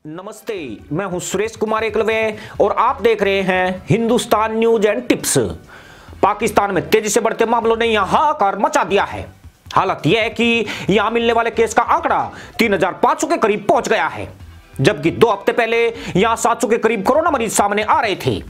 नमस्ते, मैं हूं सुरेश कुमार एकलवे और आप देख रहे हैं Hindustan news and tips. Pakistan में तेजी से बढ़ते मामलों ने यहां हाहाकार मचा दिया है। हालत यह है कि यहां मिलने वाले केस का आंकड़ा 3,500 के करीब पहुंच गया है, जबकि 2 हफ्ते पहले यहां 700 के करीब कोरोना मरीज सामने आ रहे थे।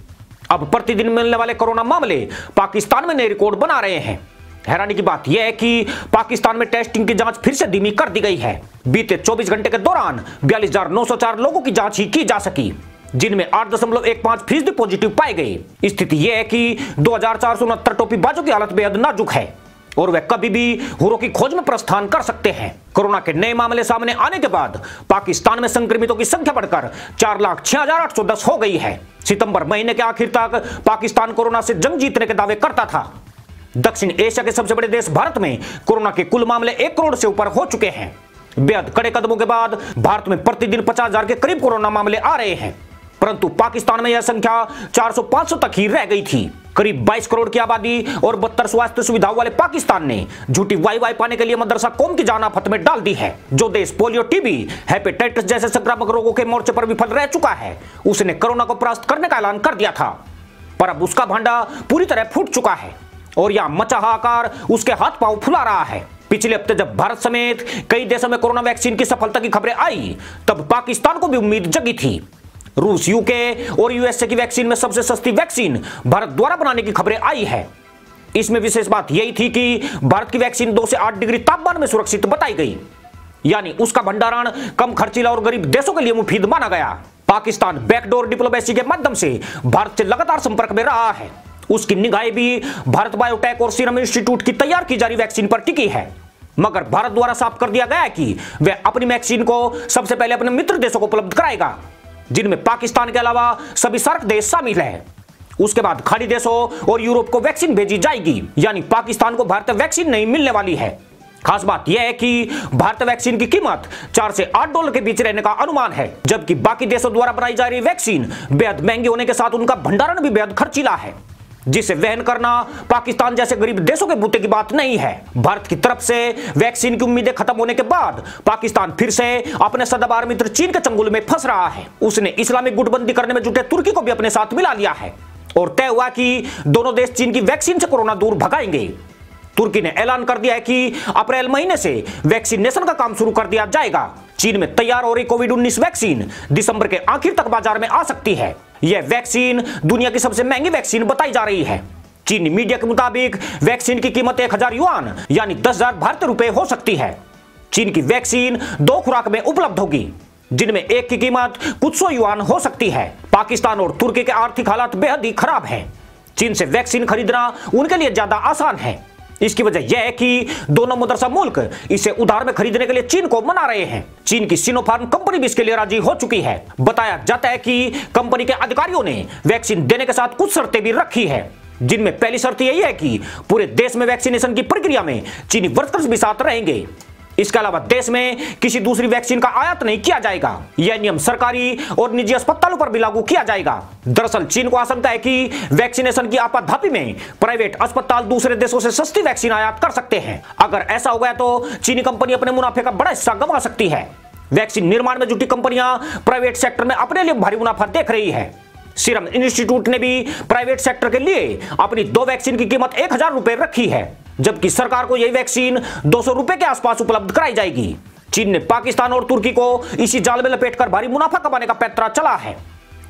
अब प्रतिदिन मिलने वाले कोरोना मामले पाकिस्तान में नए रिकॉर्ड बना रहे हैं। हैरानी की बात यह है कि पाकिस्तान में टेस्टिंग की जांच फिर से धीमी कर दी गई है। बीते 24 घंटे के दौरान 42,904 लोगों की जांच ही की जा सकी, जिनमें 8.15% पॉजिटिव पाए गए। स्थिति यह है कि 2,469 टोपीबाजों की हालत बेहद नाजुक है और वे कभी भी हुरों की खोज में प्रस्थान कर सकते हैं। कोरोना के नए मामले सामने आने के बाद पाकिस्तान में संक्रमितों की संख्या बढ़कर 4,06,810 हो गई है। सितंबर महीने के आखिर तक पाकिस्तान कोरोना से जंग जीतने के दावे करता था। दक्षिण एशिया के सबसे बड़े देश भारत में कोरोना के कुल मामले 1 करोड़ से ऊपर हो चुके हैं। बेहद कड़े कदमों के बाद भारत में प्रतिदिन 50,000 के करीब कोरोना मामले आ रहे हैं, परंतु पाकिस्तान में यह संख्या 400-500 तक ही रह गई थी। करीब 22 करोड़ की आबादी और 72 स्वास्थ्य सुविधाओं वाले पाकिस्तान ने झूठी वाई पाने के लिए मदरसा कौम की जान आफत में डाल दी है। जो देश पोलियो, टीबी, हेपेटाइटिस जैसे संक्रामक रोगों के मोर्चे पर विफल रह चुका है, उसने कोरोना को परास्त करने का ऐलान कर दिया था, पर अब उसका भांडा पूरी तरह फूट चुका है और यहां मचा हाहाकार उसके हाथ पांव फुला रहा है। पिछले हफ्ते जब भारत समेत कई देशों में कोरोना वैक्सीन की सफलता की खबरें आई, तब पाकिस्तान को भी उम्मीद जगी थी। रूस, यूके और यूएसए की वैक्सीन में सबसे सस्ती वैक्सीन भारत द्वारा बनाने की खबरें आई है। इसमें विशेष बात यही थी कि भारत की वैक्सीन 2 से 8 डिग्री तापमान में सुरक्षित बताई गई, यानी उसका भंडारण कम खर्चीला और गरीब देशों के लिए मुफीद माना गया। पाकिस्तान बैकडोर डिप्लोमेसी के माध्यम से भारत से लगातार संपर्क में रहा है। उसकी निगाहें भी भारत बायोटेक और सीरम इंस्टीट्यूट की तैयार की जा रही वैक्सीन पर टिकी है, मगर भारत द्वारा साफ कर दिया गया है कि वह अपनी वैक्सीन को सबसे पहले अपने मित्र देशों को उपलब्ध कराएगा, जिनमें पाकिस्तान के अलावा सभी सार्क देश शामिल हैं। उसके बाद खाड़ी देशों और यूरोप को वैक्सीन भेजी जाएगी, यानी पाकिस्तान को भारतीय वैक्सीन नहीं मिलने वाली है। खास बात यह है कि भारतीय वैक्सीन की कीमत $4 से $8 के बीच रहने का अनुमान है, जबकि बाकी देशों द्वारा बनाई जा रही वैक्सीन बेहद महंगी होने के साथ उनका भंडारण भी बेहद खर्चीला है, जिसे वहन करना पाकिस्तान जैसे गरीब देशों के बूते की बात नहीं है। भारत की तरफ से वैक्सीन की उम्मीदें खत्म होने के बाद पाकिस्तान फिर से अपने सदाबहार मित्र चीन के चंगुल में फंस रहा है। उसने इस्लामिक गुटबंदी करने में जुटे तुर्की को भी अपने साथ मिला लिया है और तय हुआ कि दोनों देश चीन की वैक्सीन से कोरोना दूर भगाएंगे। तुर्की ने ऐलान कर दिया है कि अप्रैल महीने से वैक्सीनेशन का काम शुरू कर दिया जाएगा। चीन में तैयार हो रही कोविड-19 वैक्सीन दिसंबर के आखिर तक बाजार में आ सकती है। यह वैक्सीन दुनिया की सबसे महंगी वैक्सीन बताई जा रही है। चीनी मीडिया के मुताबिक वैक्सीन की कीमत 1,000 युआन यानी 10,000 भारतीय रुपए हो सकती है। चीन की वैक्सीन 2 खुराक में उपलब्ध होगी, जिनमें एक की कीमत कुछ 100 युआन हो सकती है। पाकिस्तान और तुर्की के आर्थिक हालात बेहद ही खराब हैं। चीन से वैक्सीन खरीदना उनके लिए ज्यादा आसान है। इसकी वजह यह है कि दोनों मदरसा मुल्क इसे उधार में खरीदने के लिए चीन को मना रहे हैं। चीन की सिनोफार्म कंपनी भी इसके लिए राजी हो चुकी है। बताया जाता है कि कंपनी के अधिकारियों ने वैक्सीन देने के साथ कुछ शर्तें भी रखी है, जिनमें पहली शर्त यही है कि पूरे देश में वैक्सीनेशन की प्रक्रिया में चीनी वर्कर्स भी साथ रहेंगे। इसके अलावा देश में किसी दूसरी वैक्सीन का आयात नहीं किया जाएगा। यह नियम सरकारी और निजी अस्पतालों पर भी लागू किया जाएगा। दरअसल चीन को आशंका है कि वैक्सीनेशन की आपाधापी में प्राइवेट अस्पताल दूसरे देशों से सस्ती वैक्सीन आयात कर सकते हैं। अगर ऐसा हो गया तो चीनी कंपनी अपने मुनाफे का बड़ा हिस्सा गंवा सकती है। वैक्सीन निर्माण में जुटी कंपनियां प्राइवेट सेक्टर में अपने लिए भारी मुनाफा देख रही है। सीरम इंस्टीट्यूट ने भी प्राइवेट सेक्टर के लिए अपनी 2 वैक्सीन की कीमत 1,000 रुपए रखी है, जबकि सरकार को यही वैक्सीन 200 रुपए के आसपास उपलब्ध कराई जाएगी। चीन ने पाकिस्तान और तुर्की को इसी जाल में लपेटकर भारी मुनाफा कमाने का पैंतरा चला है।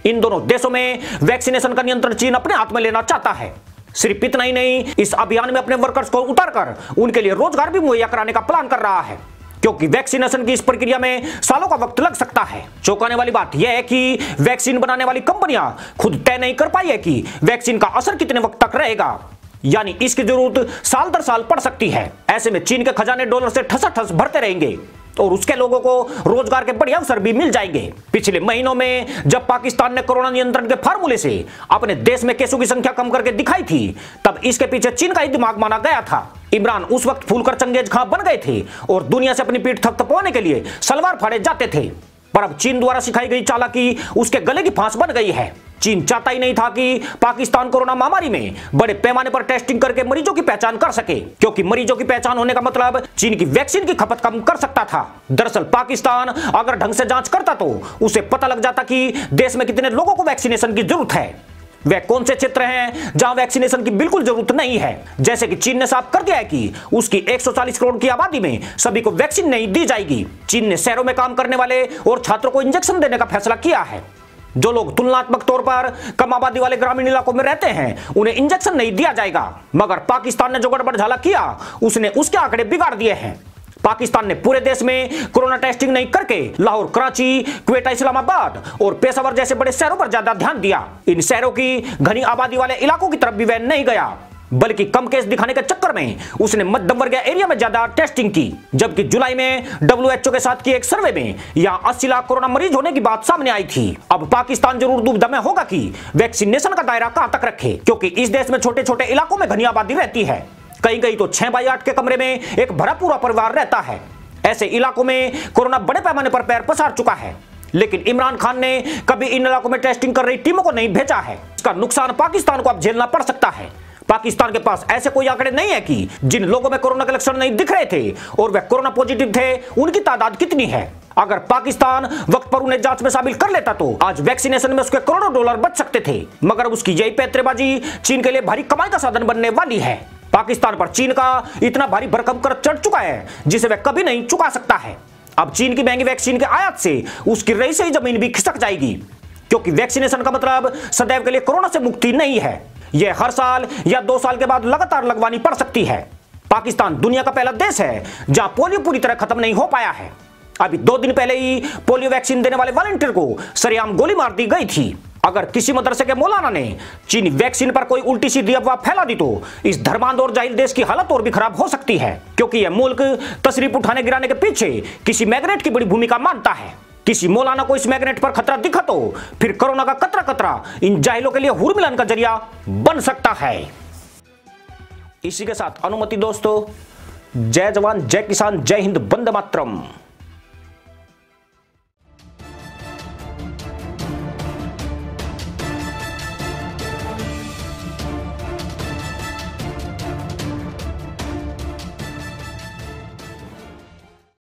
इन दोनों देशों में वैक्सीनेशन का नियंत्रण चीन अपने हाथ में लेना चाहता है। सिर्फ इतना ही नहीं, इस अभियान में अपने वर्कर्स को उतारकर उनके लिए रोजगार भी मुहैया कराने का प्लान कर रहा है, क्योंकि वैक्सीनेशन की इस प्रक्रिया में सालों का वक्त लग सकता है। चौंकाने वाली बात यह है कि वैक्सीन बनाने वाली कंपनियां खुद तय नहीं कर पाई है कि वैक्सीन का असर कितने वक्त तक रहेगा, यानी इसकी जरूरत साल दर साल पड़ सकती है। ऐसे में चीन के खजाने डॉलर से ठसाठस भरते रहेंगे और उसके लोगों को रोजगार के बड़े अवसर भी मिल जाएंगे। पिछले महीनों में जब पाकिस्तान ने कोरोना नियंत्रण के फार्मूले से अपने देश में केसों की संख्या कम करके दिखाई थी, तब इसके पीछे चीन का ही दिमाग माना गया था। इमरान उस वक्त फूलकर चंगेज खां बन गए थे और दुनिया से अपनी पीठ थपथपाने के लिए सलवार फाड़े जाते थे। पर अब चीन द्वारा सिखाई गई चालाकी उसके गले की फांस बन गई है। चीन चाहता ही नहीं था कि पाकिस्तान कोरोना महामारी में बड़े पैमाने पर टेस्टिंग करके मरीजों की पहचान कर सके, क्योंकि मरीजों की पहचान होने का मतलब चीन की वैक्सीन की खपत कम कर सकता था। दरअसल पाकिस्तान अगर ढंग से जांच करता तो उसे पता लग जाता कि देश में कितने लोगों को वैक्सीनेशन की जरूरत है, वे कौन से क्षेत्र हैं जहां वैक्सीनेशन की बिल्कुल जरूरत नहीं है। जैसे कि चीन ने साफ कर दिया है कि उसकी 140 करोड़ की आबादी में सभी को वैक्सीन नहीं दी जाएगी। चीन ने शहरों में काम करने वाले और छात्रों को इंजेक्शन देने का फैसला किया है। जो लोग तुलनात्मक तौर पर कम आबादी वाले ग्रामीण इलाकों में रहते हैं उन्हें इंजेक्शन नहीं दिया जाएगा। मगर पाकिस्तान ने जो गड़बड़झाला किया उसने उसके आंकड़े बिगाड़ दिए हैं। पाकिस्तान ने पूरे देश में कोरोना टेस्टिंग नहीं करके लाहौर, कराची, क्वेटा, इस्लामाबाद और पेशावर जैसे बड़े शहरों पर ज्यादा ध्यान दिया। इन शहरों की घनी आबादी वाले इलाकों की तरफ भी वह नहीं गया, बल्कि कम केस दिखाने के चक्कर में उसने मध्यम वर्गीय एरिया में ज्यादा टेस्टिंग की। जबकि जुलाई में WHO के साथ किए एक सर्वे में यहां 80 लाख कोरोना मरीज होने की बात सामने आई थी। अब पाकिस्तान जरूर दुविधा में होगा कि वैक्सीनेशन का दायरा कहां तक रखे, क्योंकि इस देश में छोटे छोटे इलाकों में घनी आबादी रहती है। कहीं कहीं तो 6 बाई 8 के कमरे में एक भरा पूरा परिवार रहता है। ऐसे इलाकों में कोरोना बड़े पैमाने पर पैर पसार चुका है, लेकिन इमरान खान ने कभी इन इलाकों में टेस्टिंग कर रही टीमों को नहीं भेजा है। इसका नुकसान पाकिस्तान को अब झेलना पड़ सकता है। पाकिस्तान के पास ऐसे कोई आंकड़े नहीं है कि जिन लोगों में कोरोना के लक्षण नहीं दिख रहे थे और वे कोरोना पॉजिटिव थे उनकी तादाद कितनी है। अगर पाकिस्तान वक्त पर उन्हें जांच में शामिल कर लेता तो आज वैक्सीनेशन में उसके करोड़ों डॉलर बच सकते थे। मगर उसकी यही पैंतरेबाजी चीन के लिए भारी कमाई का साधन बनने वाली है। पाकिस्तान पर चीन का इतना भारी भरकम कर चढ़ चुका है जिसे वह कभी नहीं चुका सकता है। अब चीन की महंगी वैक्सीन के आयात से उसकी रही सही जमीन भी खिसक जाएगी, क्योंकि वैक्सीनेशन का मतलब सदैव के लिए कोरोना से मुक्ति नहीं है। यह हर साल या 2 साल के बाद लगातार लगवानी पड़ सकती है। पाकिस्तान दुनिया का पहला देश है जहां पोलियो पूरी तरह खत्म नहीं हो पाया है। अभी 2 दिन पहले ही पोलियो वैक्सीन देने वाले वॉलंटियर को सरेआम गोली मार दी गई थी। अगर किसी मदरसे के मौलाना ने चीनी वैक्सीन पर कोई उल्टी सीधी अफवाह फैला दी तो इस धर्मांध और जाहिल देश की हालत और भी खराब हो सकती है, क्योंकि यह मुल्क तशरीफ उठाने गिराने के पीछे किसी मैग्नेट की बड़ी भूमिका मानता है। किसी मौलाना को इस मैग्नेट पर खतरा दिखा तो फिर कोरोना का कतरा इन जाहिलों के लिए हुर मिलन का जरिया बन सकता है। इसी के साथ अनुमति दोस्तों, जय जवान, जय किसान, जय हिंद, वंदे मातरम।